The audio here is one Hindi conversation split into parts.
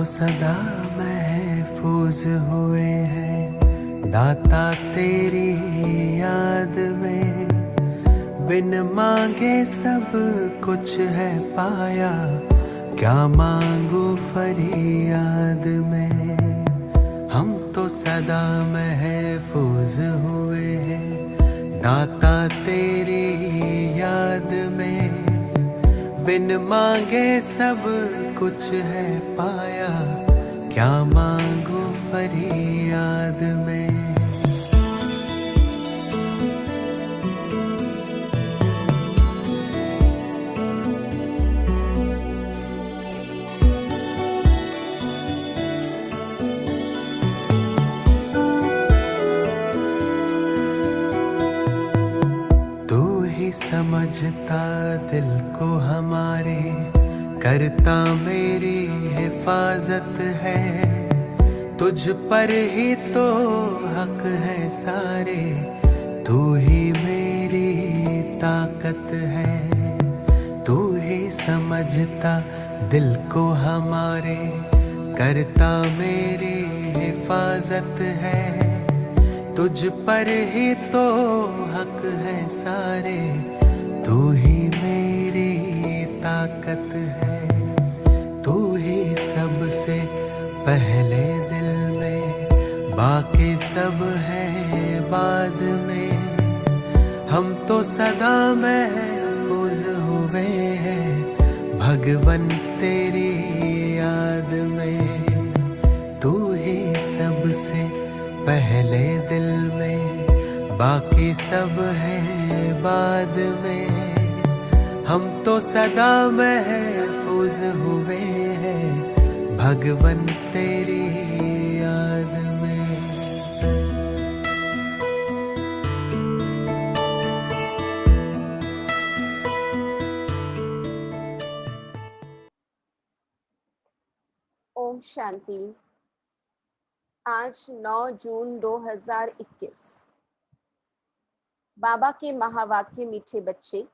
तो सदा महफूज हुए हैं दाता तेरी याद में। बिन मांगे सब कुछ है पाया, क्या मांगू फरियाद में। हम तो सदा महफूज हुए हैं दाता तेरी याद में। बिन मांगे सब कुछ है पाया, क्या मांगू फरियाद में। तू ही समझता दिल को हमारे, करता मेरी हिफाजत है। तुझ पर ही तो हक है सारे, तू ही मेरी ताकत है। तू ही समझता दिल को हमारे, करता मेरी हिफाजत है। तुझ पर ही तो हक है सारे, तू ही मेरी ताकत है। तू ही सबसे पहले दिल में, बाकी सब है बाद में। हम तो सदा महफूज हुए हैं भगवन तेरी याद में। तू ही सबसे पहले दिल में, बाकी सब है बाद में। हम तो सदा महफूज हुए हैं भगवन तेरी याद में। ओम शांति। आज 9 जून 2021। बाबा के महावाक्य। मीठे बच्चे,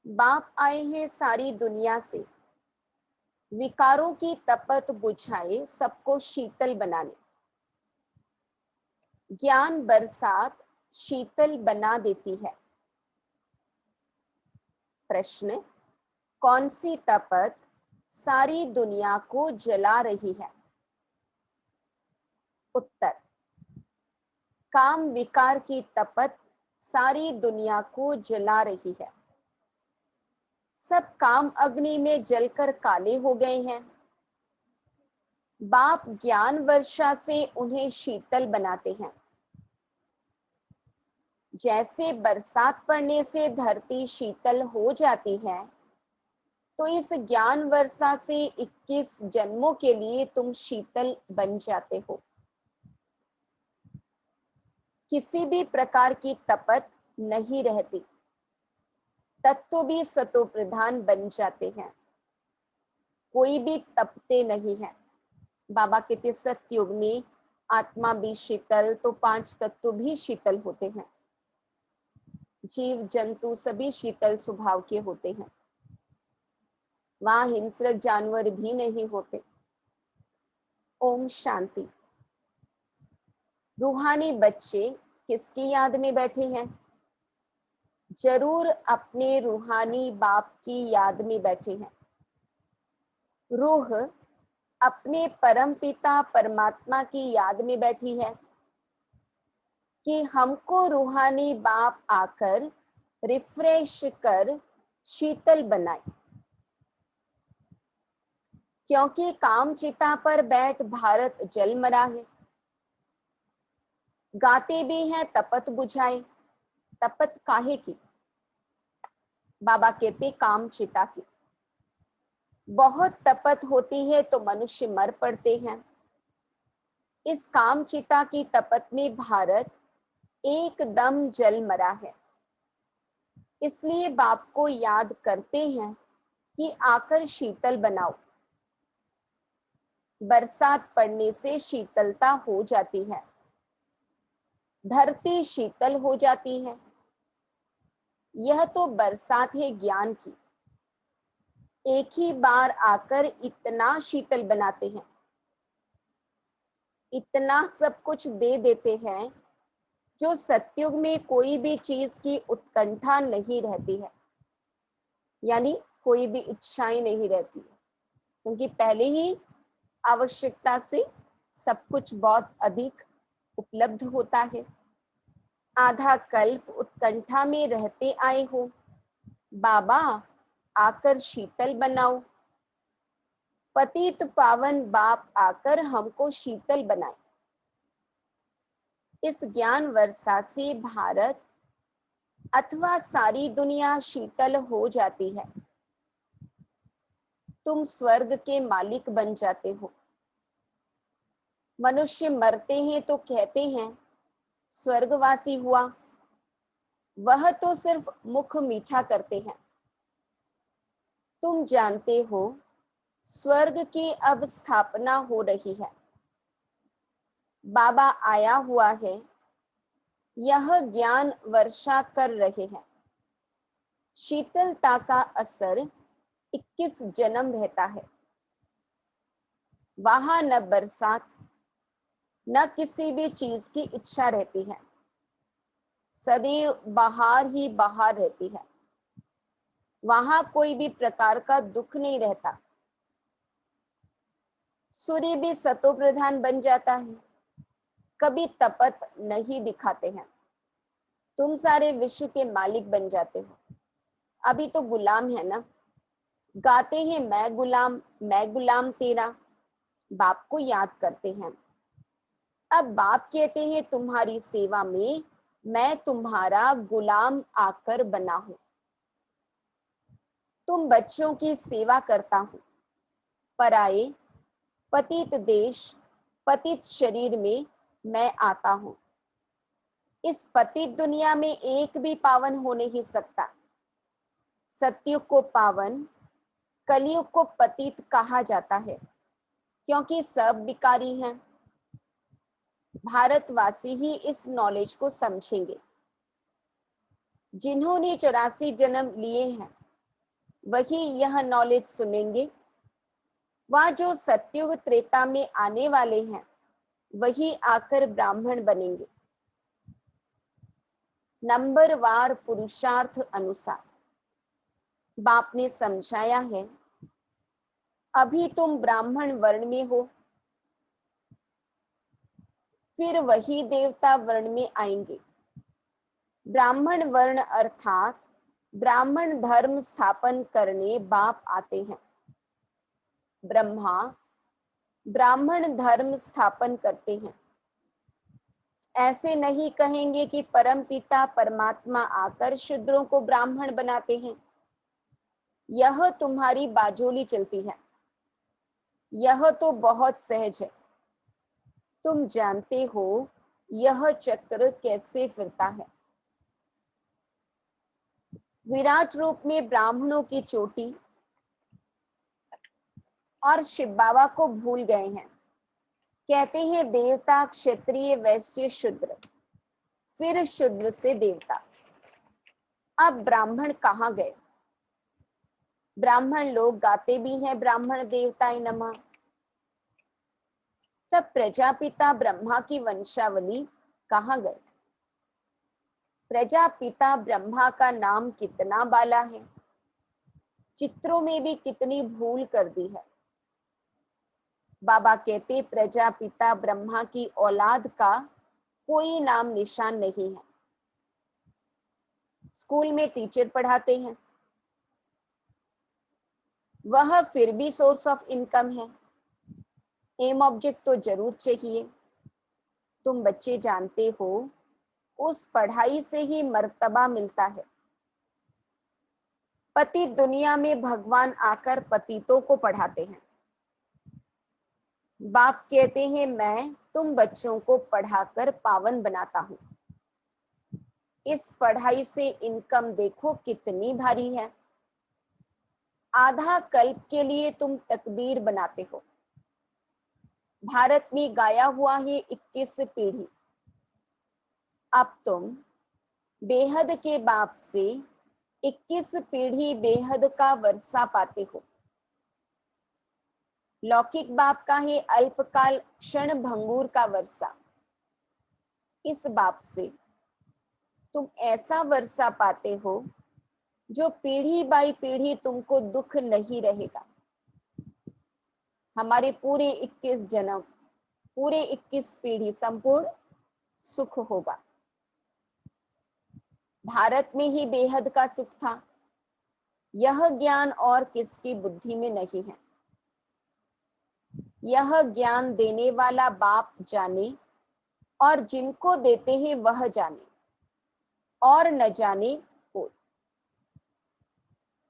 बाप आए हैं सारी दुनिया से विकारों की तपत बुझाए सबको शीतल बनाने। ज्ञान बरसात शीतल बना देती है। प्रश्न, कौन सी तपत सारी दुनिया को जला रही है? उत्तर, काम विकार की तपत सारी दुनिया को जला रही है। सब काम अग्नि में जलकर काले हो गए हैं। बाप ज्ञान वर्षा से उन्हें शीतल बनाते हैं। जैसे बरसात पड़ने से धरती शीतल हो जाती है, तो इस ज्ञान वर्षा से 21 जन्मों के लिए तुम शीतल बन जाते हो। किसी भी प्रकार की तपत नहीं रहती। तत्व भी सतो प्रधान बन जाते हैं। कोई भी तपते नहीं है। बाबा कहते सतयुग में आत्मा भी शीतल, तो 5 तत्व भी शीतल होते हैं। जीव जंतु सभी शीतल स्वभाव के होते हैं। वहां हिंसक जानवर भी नहीं होते। ओम शांति। रूहानी बच्चे किसकी याद में बैठे हैं? जरूर अपने रूहानी बाप की याद में बैठे हैं। रूह अपने परम पिता परमात्मा की याद में बैठी है कि हमको रूहानी बाप आकर रिफ्रेश कर शीतल बनाए। क्योंकि काम चिता पर बैठ भारत जल मरा है। गाते भी हैं तपत बुझाए। तपत काहे की? बाबा कहते काम चिता की। बहुत तपत होती है तो मनुष्य मर पड़ते हैं। इस काम चिता की तपत में भारत एकदम जल मरा है। इसलिए बाप को याद करते हैं कि आकर शीतल बनाओ। बरसात पड़ने से शीतलता हो जाती है। धरती शीतल हो जाती है। यह तो बरसात है ज्ञान की। एक ही बार आकर इतना शीतल बनाते हैं, इतना सब कुछ दे देते हैं, जो सतयुग में कोई भी चीज की उत्कंठा नहीं रहती है, यानी कोई भी इच्छाएं नहीं रहती है, क्योंकि पहले ही आवश्यकता से सब कुछ बहुत अधिक उपलब्ध होता है। आधा कल्प उत्कंठा में रहते आए हो, बाबा आकर शीतल बनाओ। पतित पावन बाप आकर हमको शीतल बनाए। इस ज्ञान वर्षा से भारत अथवा सारी दुनिया शीतल हो जाती है। तुम स्वर्ग के मालिक बन जाते हो। मनुष्य मरते हैं तो कहते हैं स्वर्गवासी हुआ, वह तो सिर्फ मुख मीठा करते हैं। तुम जानते हो स्वर्ग की अब स्थापना हो रही है। बाबा आया हुआ है, यह ज्ञान वर्षा कर रहे हैं। शीतलता का असर 21 जन्म रहता है। वहां न बरसात, न किसी भी चीज की इच्छा रहती है। सदैव बाहर ही बाहर रहती है। वहां कोई भी प्रकार का दुख नहीं रहता। सूर्य भी सतो प्रधान बन जाता है, कभी तपत नहीं दिखाते हैं। तुम सारे विश्व के मालिक बन जाते हो। अभी तो गुलाम है ना, गाते हैं मैं गुलाम तेरा, बाप को याद करते हैं। अब बाप कहते हैं तुम्हारी सेवा में मैं तुम्हारा गुलाम आकर बना हूं। तुम बच्चों की सेवा करता हूं। पराए पतित देश, पतित शरीर में मैं आता हूं। इस पतित दुनिया में एक भी पावन हो नहीं सकता। सतयुग को पावन, कलयुग को पतित कहा जाता है, क्योंकि सब विकारी हैं। भारतवासी ही इस नॉलेज को समझेंगे। जिन्होंने 84 जन्म लिए हैं वही यह नॉलेज सुनेंगे। वह जो सतयुग त्रेता में आने वाले हैं वही आकर ब्राह्मण बनेंगे। नंबरवार पुरुषार्थ अनुसार बाप ने समझाया है। अभी तुम ब्राह्मण वर्ण में हो, फिर वही देवता वर्ण में आएंगे। ब्राह्मण वर्ण अर्थात ब्राह्मण धर्म स्थापन करने बाप आते हैं। ब्रह्मा ब्राह्मण धर्म स्थापन करते हैं। ऐसे नहीं कहेंगे कि परम पिता परमात्मा आकर शूद्रों को ब्राह्मण बनाते हैं। यह तुम्हारी बाजोली चलती है। यह तो बहुत सहज है। तुम जानते हो यह चक्र कैसे फिरता है। विराट रूप में ब्राह्मणों की चोटी और शिव बाबा को भूल गए हैं। कहते हैं देवता, क्षत्रिय, वैश्य, शूद्र, फिर शूद्र से देवता। अब ब्राह्मण कहाँ गए? ब्राह्मण लोग गाते भी हैं ब्राह्मण देवताय नमः। तब प्रजापिता ब्रह्मा की वंशावली कहाँ गए? प्रजापिता ब्रह्मा का नाम कितना बाला है, चित्रों में भी कितनी भूल कर दी है। बाबा कहते प्रजापिता ब्रह्मा की औलाद का कोई नाम निशान नहीं है। स्कूल में टीचर पढ़ाते हैं, वह फिर भी सोर्स ऑफ इनकम है। एम ऑब्जेक्ट तो जरूर चाहिए। तुम बच्चे जानते हो उस पढ़ाई से ही मर्तबा मिलता है। पति दुनिया में भगवान आकर पतितों को पढ़ाते हैं। बाप कहते हैं मैं तुम बच्चों को पढ़ाकर पावन बनाता हूं। इस पढ़ाई से इनकम देखो कितनी भारी है। आधा कल्प के लिए तुम तकदीर बनाते हो। भारत में गाया हुआ है 21 पीढ़ी। अब तुम बेहद के बाप से 21 पीढ़ी बेहद का वर्षा पाते हो। लौकिक बाप का है अल्पकाल क्षण भंगुर का वर्षा। इस बाप से तुम ऐसा वर्षा पाते हो जो पीढ़ी बाई पीढ़ी तुमको दुख नहीं रहेगा। हमारे पूरे 21 जन्म, पूरे 21 पीढ़ी संपूर्ण सुख होगा। भारत में ही बेहद का सुख था। यह ज्ञान और किसकी बुद्धि में नहीं है। यह ज्ञान देने वाला बाप जाने, और जिनको देते हैं वह जाने, और न जाने कोई।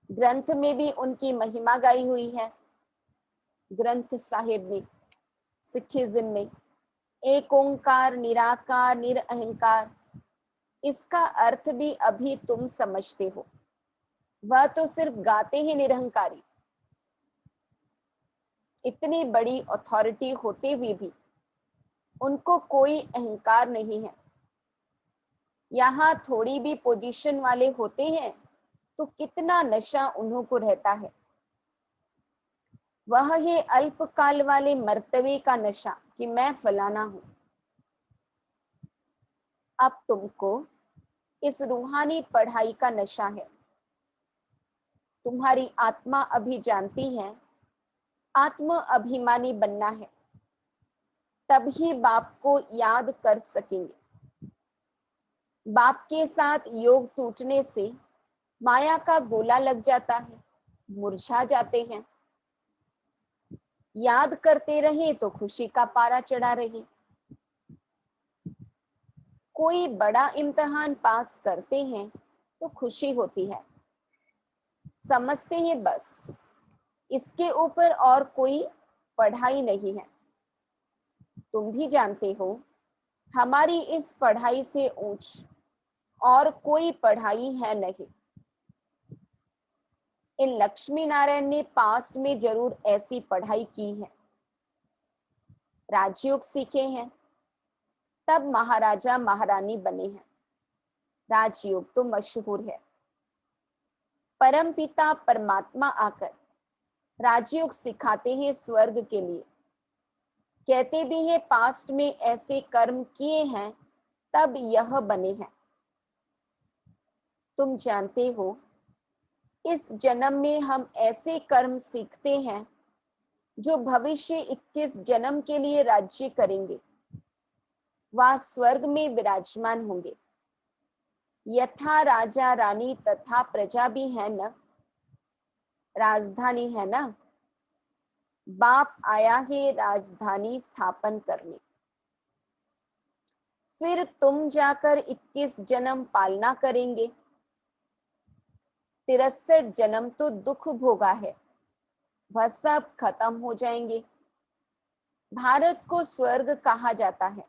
ग्रंथ में भी उनकी महिमा गाई हुई है। ग्रंथ साहिब में, सिखिज्म में, एक ओंकार निराकार निरअहंकार, इसका अर्थ भी अभी तुम समझते हो। वह तो सिर्फ गाते हैं निरहंकारी। इतनी बड़ी अथॉरिटी होते हुए भी उनको कोई अहंकार नहीं है। यहाँ थोड़ी भी पोजीशन वाले होते हैं तो कितना नशा उन्हों को रहता है। वह है अल्पकाल वाले मर्तबे का नशा कि मैं फलाना हूं। अब तुमको इस रूहानी पढ़ाई का नशा है। तुम्हारी आत्मा अभी जानती है आत्म अभिमानी बनना है, तभी बाप को याद कर सकेंगे। बाप के साथ योग टूटने से माया का गोला लग जाता है, मुरझा जाते हैं। याद करते रहे तो खुशी का पारा चढ़ा रहे। कोई बड़ा इम्तिहान पास करते हैं तो खुशी होती है। समझते हैं बस इसके ऊपर और कोई पढ़ाई नहीं है। तुम भी जानते हो हमारी इस पढ़ाई से ऊंच और कोई पढ़ाई है नहीं। इन लक्ष्मी नारायण ने पास्ट में जरूर ऐसी पढ़ाई की है, राजयोग सीखे हैं, तब महाराजा महारानी बने हैं। राजयोग तो मशहूर है। परम पिता परमात्मा आकर राजयोग सिखाते हैं स्वर्ग के लिए। कहते भी हैं पास्ट में ऐसे कर्म किए हैं तब यह बने हैं। तुम जानते हो इस जन्म में हम ऐसे कर्म सीखते हैं जो भविष्य 21 जन्म के लिए राज्य करेंगे। वह स्वर्ग में विराजमान होंगे। यथा राजा रानी तथा प्रजा भी है न, राजधानी है ना। बाप आया है राजधानी स्थापन करने। फिर तुम जाकर 21 जन्म पालना करेंगे। 63 जन्म तो दुख भोगा है, वह सब खत्म हो जाएंगे। भारत को स्वर्ग कहा जाता है,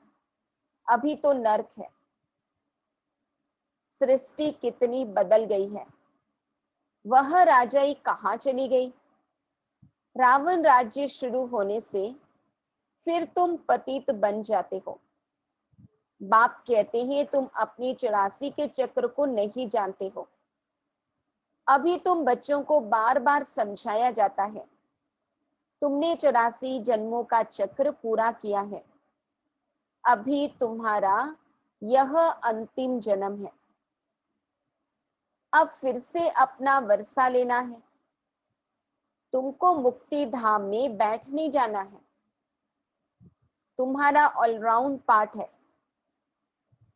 अभी तो नर्क है। सृष्टि कितनी बदल गई है। वह राजाई कहाँ चली गई। रावण राज्य शुरू होने से फिर तुम पतित बन जाते हो। बाप कहते हैं तुम अपनी 84 के चक्र को नहीं जानते हो। अभी तुम बच्चों को बार बार समझाया जाता है तुमने 84 जन्मों का चक्र पूरा किया है, अभी तुम्हारा यह अंतिम जन्म है। अब फिर से अपना वर्षा लेना है। तुमको मुक्ति धाम में बैठने जाना है। तुम्हारा ऑलराउंड पार्ट है।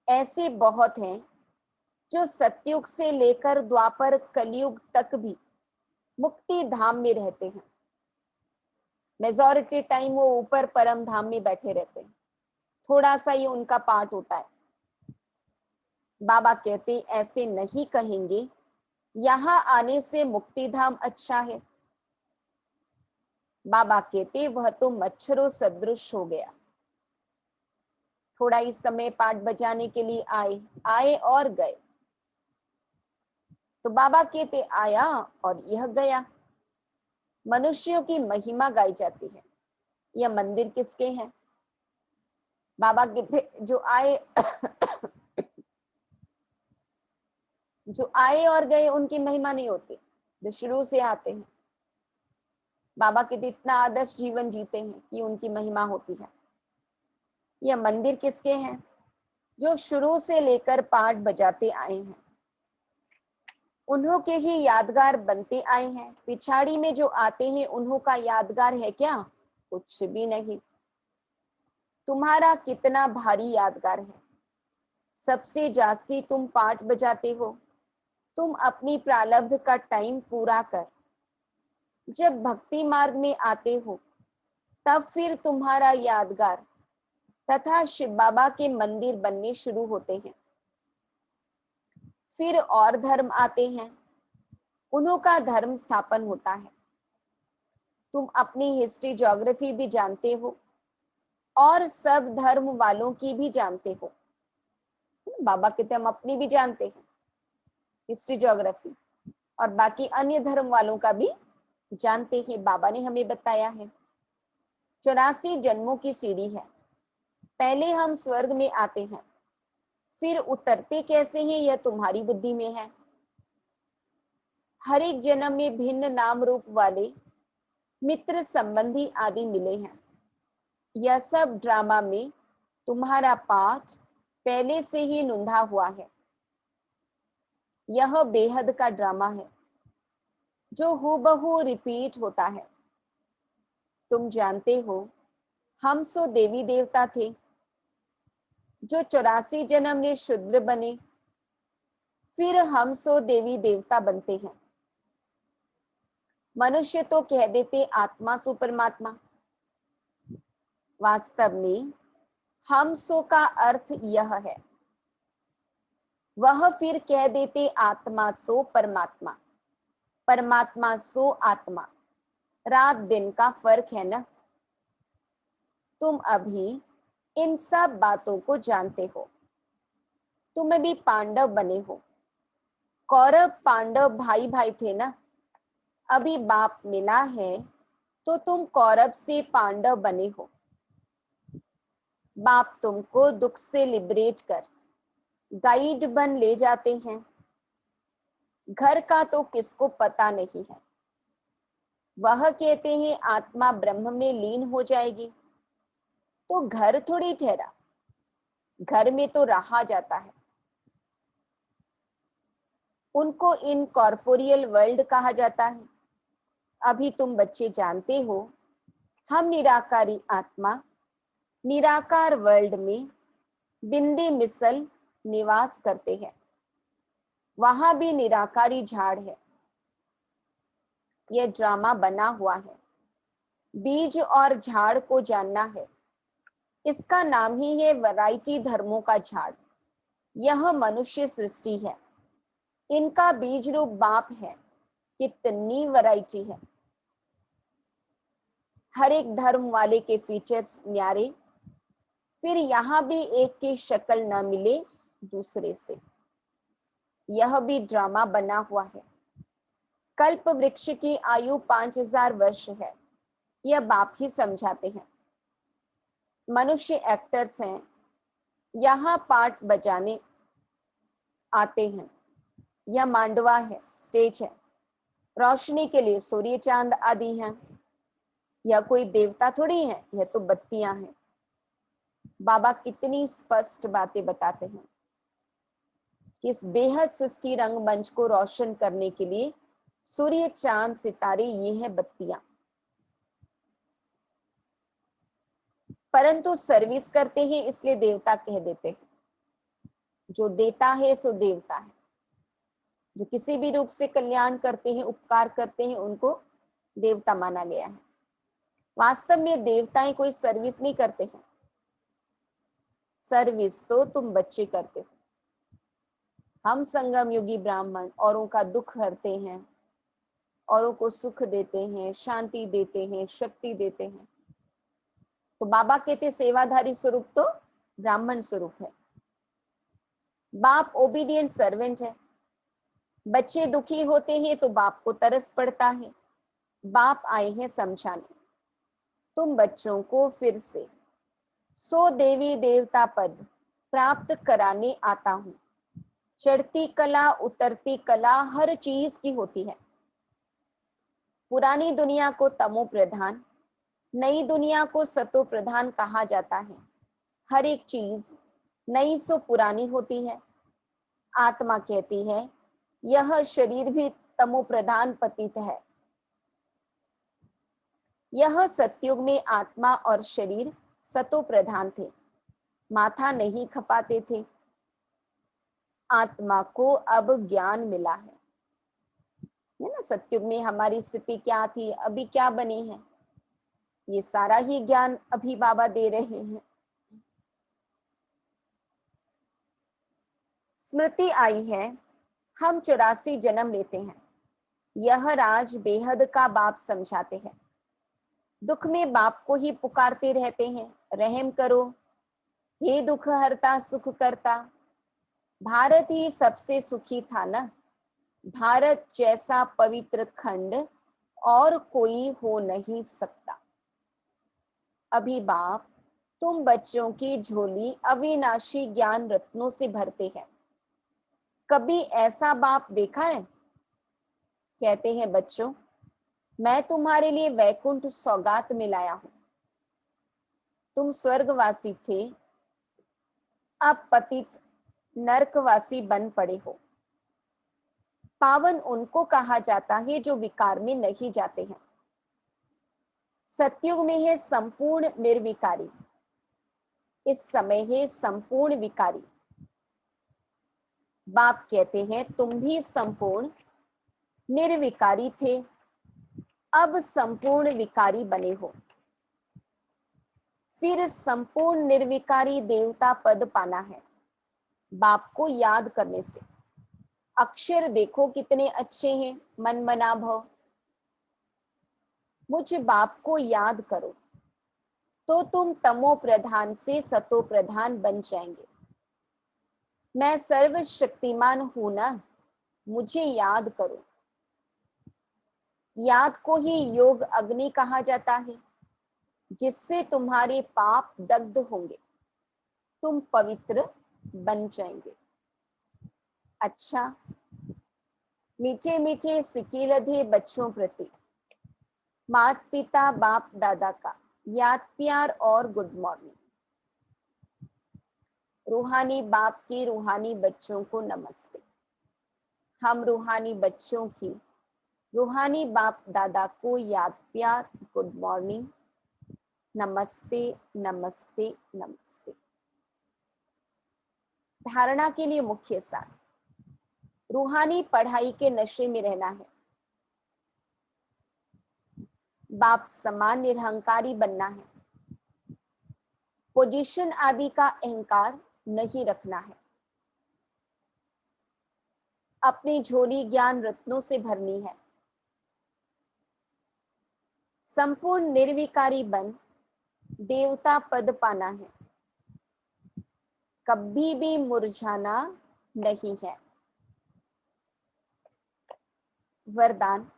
ऐसे बहुत हैं जो सतयुग से लेकर द्वापर कलयुग तक भी मुक्ति धाम में रहते हैं। मेजॉरिटी टाइम वो ऊपर परम धाम में बैठे रहते हैं, थोड़ा सा ही उनका पार्ट होता है। बाबा कहते ऐसे नहीं कहेंगे यहाँ आने से मुक्ति धाम अच्छा है। बाबा कहते वह तो मच्छरों सदृश हो गया। थोड़ा ही समय पाठ बजाने के लिए आए और गए। तो बाबा कहते आया और यह गया। मनुष्यों की महिमा गाई जाती है। यह मंदिर किसके हैं। बाबा कहते जो आए जो आए और गए उनकी महिमा नहीं होती, जो शुरू से आते हैं। बाबा के इतना आदर्श जीवन जीते हैं कि उनकी महिमा होती है। यह मंदिर किसके हैं? जो शुरू से लेकर पाठ बजाते आए हैं, उन्हों के ही यादगार बनते आए हैं। पिछाड़ी में जो आते हैं उन्हों का यादगार है क्या? कुछ भी नहीं। तुम्हारा कितना भारी यादगार है। सबसे जास्ती तुम पाठ बजाते हो। तुम अपनी प्रारब्ध का टाइम पूरा कर जब भक्ति मार्ग में आते हो, तब फिर तुम्हारा यादगार तथा शिव बाबा के मंदिर बनने शुरू होते हैं। फिर और धर्म आते हैं, उन्हों का धर्म स्थापन होता है। तुम अपनी हिस्ट्री ज्योग्राफी भी जानते हो और सब धर्म वालों की भी जानते हो। बाबा कहते हम अपनी भी जानते हैं हिस्ट्री ज्योग्राफी, और बाकी अन्य धर्म वालों का भी जानते हैं। बाबा ने हमें बताया है 84 जन्मों की सीढ़ी है। पहले हम स्वर्ग में आते हैं, फिर उतरते कैसे हैं यह तुम्हारी बुद्धि में है। हर एक जन्म में भिन्न नाम रूप वाले मित्र संबंधी आदि मिले हैं। यह सब ड्रामा में तुम्हारा पाठ पहले से ही नुंधा हुआ है। यह बेहद का ड्रामा है जो हूबहू रिपीट होता है। तुम जानते हो हम सो देवी देवता थे जो 84 जन्म में शूद्र बने, फिर हम सो देवी देवता बनते हैं। मनुष्य तो कह देते आत्मा सो परमात्मा। वास्तव में हम सो का अर्थ यह है, वह फिर कह देते आत्मा सो परमात्मा, परमात्मा सो आत्मा। रात दिन का फर्क है ना। तुम अभी इन सब बातों को जानते हो। तुम भी पांडव बने हो। कौरव पांडव भाई भाई थे ना। अभी बाप मिला है तो तुम कौरव से पांडव बने हो। बाप तुमको दुख से लिबरेट कर गाइड बन ले जाते हैं। घर का तो किसको पता नहीं है। वह कहते हैं आत्मा ब्रह्म में लीन हो जाएगी, तो घर थोड़ी ठहरा, घर में तो रहा जाता है। उनको इनकॉर्पोरियल वर्ल्ड कहा जाता है। अभी तुम बच्चे जानते हो हम निराकारी आत्मा निराकार वर्ल्ड में बिंदी मिसल निवास करते हैं। वहां भी निराकारी झाड़ है। यह ड्रामा बना हुआ है। बीज और झाड़ को जानना है। इसका नाम ही है वैरायटी धर्मों का झाड़। यह मनुष्य सृष्टि है। इनका बीज रूप बाप है। कितनी वैरायटी है। हर एक धर्म वाले के फीचर्स न्यारे, फिर यहां भी एक की शक्ल न मिले दूसरे से। यह भी ड्रामा बना हुआ है। कल्प वृक्ष की आयु 5000 वर्ष है। यह बाप ही समझाते हैं। मनुष्य एक्टर्स हैं, यहाँ पार्ट बजाने आते हैं। यह मांडवा है, स्टेज है। रोशनी के लिए सूर्य चांद आदि हैं। यह कोई देवता थोड़ी है, यह तो बत्तियां हैं। बाबा कितनी स्पष्ट बातें बताते हैं कि इस बेहद सृष्टि रंगमंच को रोशन करने के लिए सूर्य चांद सितारे ये है बत्तियां। परंतु सर्विस करते हैं इसलिए देवता कह देते हैं। जो देता है सो देवता है। जो किसी भी रूप से कल्याण करते हैं, उपकार करते हैं, उनको देवता माना गया है। वास्तव में देवताएं कोई सर्विस नहीं करते हैं। सर्विस तो तुम बच्चे करते हो। हम संगम युगी ब्राह्मण औरों का दुख हरते हैं, औरों को सुख देते हैं, शांति देते हैं, शक्ति देते हैं। तो बाबा कहते सेवाधारी स्वरूप तो ब्राह्मण स्वरूप है। बाप ओबीडियंट सर्वेंट है। बच्चे दुखी होते हैं तो बाप को तरस पड़ता है। बाप आए हैं समझाने। तुम बच्चों को फिर से सो देवी देवता पद प्राप्त कराने आता हूं। चढ़ती कला उतरती कला हर चीज की होती है। पुरानी दुनिया को तमो प्रधान, नई दुनिया को सतो प्रधान कहा जाता है। हर एक चीज नई सो पुरानी होती है। आत्मा कहती है यह शरीर भी तमो प्रधान पतित है। यह सतयुग में आत्मा और शरीर सतो प्रधान थे, माथा नहीं खपाते थे। आत्मा को अब ज्ञान मिला है ना। सतयुग में हमारी स्थिति क्या थी, अभी क्या बनी है, ये सारा ही ज्ञान अभी बाबा दे रहे हैं। स्मृति आई है, हम 84 जन्म लेते हैं। यह राज बेहद का बाप समझाते हैं। दुख में बाप को ही पुकारते रहते हैं, रहम करो हे दुख हरता सुख करता। भारत ही सबसे सुखी था ना। भारत जैसा पवित्र खंड और कोई हो नहीं सकता। अभी बाप तुम बच्चों की झोली अविनाशी ज्ञान रत्नों से भरते हैं। कभी ऐसा बाप देखा है? कहते हैं बच्चों, मैं तुम्हारे लिए वैकुंठ सौगात में लाया हूं। तुम स्वर्गवासी थे, अब पतित नरकवासी बन पड़े हो। पावन उनको कहा जाता है जो विकार में नहीं जाते हैं। सतयुग में है संपूर्ण निर्विकारी, इस समय है संपूर्ण विकारी। बाप कहते हैं तुम भी संपूर्ण निर्विकारी थे, अब संपूर्ण विकारी बने हो। फिर संपूर्ण निर्विकारी देवता पद पाना है बाप को याद करने से। अक्षर देखो कितने अच्छे हैं, मन मना भव। मुझ बाप को याद करो तो तुम तमो प्रधान से सतो प्रधान बन जाएंगे। मैं सर्वशक्तिमान हूं ना, मुझे याद करो। याद को ही योग अग्नि कहा जाता है, जिससे तुम्हारे पाप दग्ध होंगे, तुम पवित्र बन जाएंगे। अच्छा, मीठे मीठे सिकीलधे बच्चों प्रति माता पिता बाप दादा का याद प्यार और गुड मॉर्निंग। रूहानी बाप के रूहानी बच्चों को नमस्ते। हम रूहानी बच्चों की रूहानी बाप दादा को याद प्यार गुड मॉर्निंग, नमस्ते नमस्ते नमस्ते। धारणा के लिए मुख्य सार, रूहानी पढ़ाई के नशे में रहना है। बाप समान निरहंकारी बनना है। पोजीशन आदि का अहंकार नहीं रखना है। अपनी झोली ज्ञान रत्नों से भरनी है। संपूर्ण निर्विकारी बन देवता पद पाना है। कभी भी मुरझाना नहीं है। वरदान,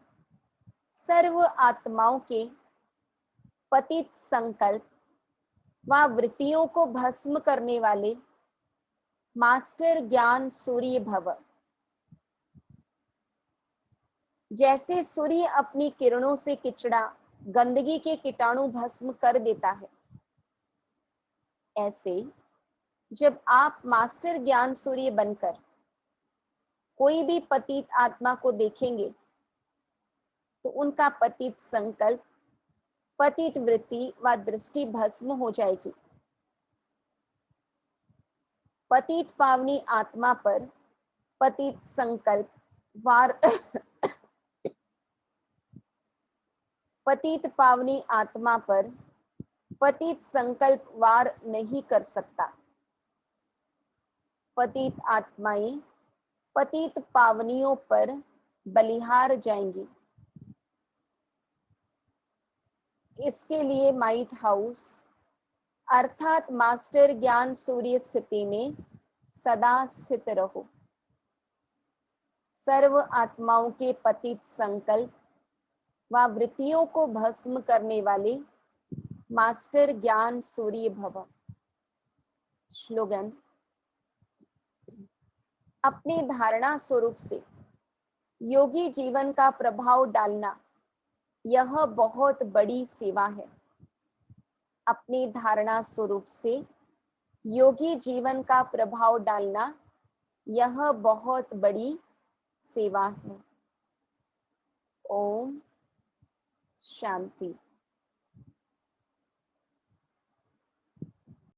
सर्व आत्माओं के पतित संकल्प व वृत्तियों को भस्म करने वाले मास्टर ज्ञान सूर्य भव। जैसे सूर्य अपनी किरणों से किचड़ा गंदगी के कीटाणु भस्म कर देता है, ऐसे जब आप मास्टर ज्ञान सूर्य बनकर कोई भी पतित आत्मा को देखेंगे तो उनका पतित संकल्प, पतित वृत्ति व दृष्टि भस्म हो जाएगी। पतित पावनी आत्मा पर पतित संकल्प वार पतित पावनी आत्मा पर पतित संकल्प वार नहीं कर सकता। पतित आत्माएं पतित पावनियों पर बलिहार जाएंगी। इसके लिए माइट हाउस अर्थात मास्टर ज्ञान सूर्य स्थिति में सदा स्थित रहो। सर्व आत्माओं के पतित संकल्प व वृत्तियों को भस्म करने वाले मास्टर ज्ञान सूर्य भव। स्लोगन, अपने धारणा स्वरूप से योगी जीवन का प्रभाव डालना यह बहुत बड़ी सेवा है। अपनी धारणा स्वरूप से योगी जीवन का प्रभाव डालना यह बहुत बड़ी सेवा है। ओम शांति।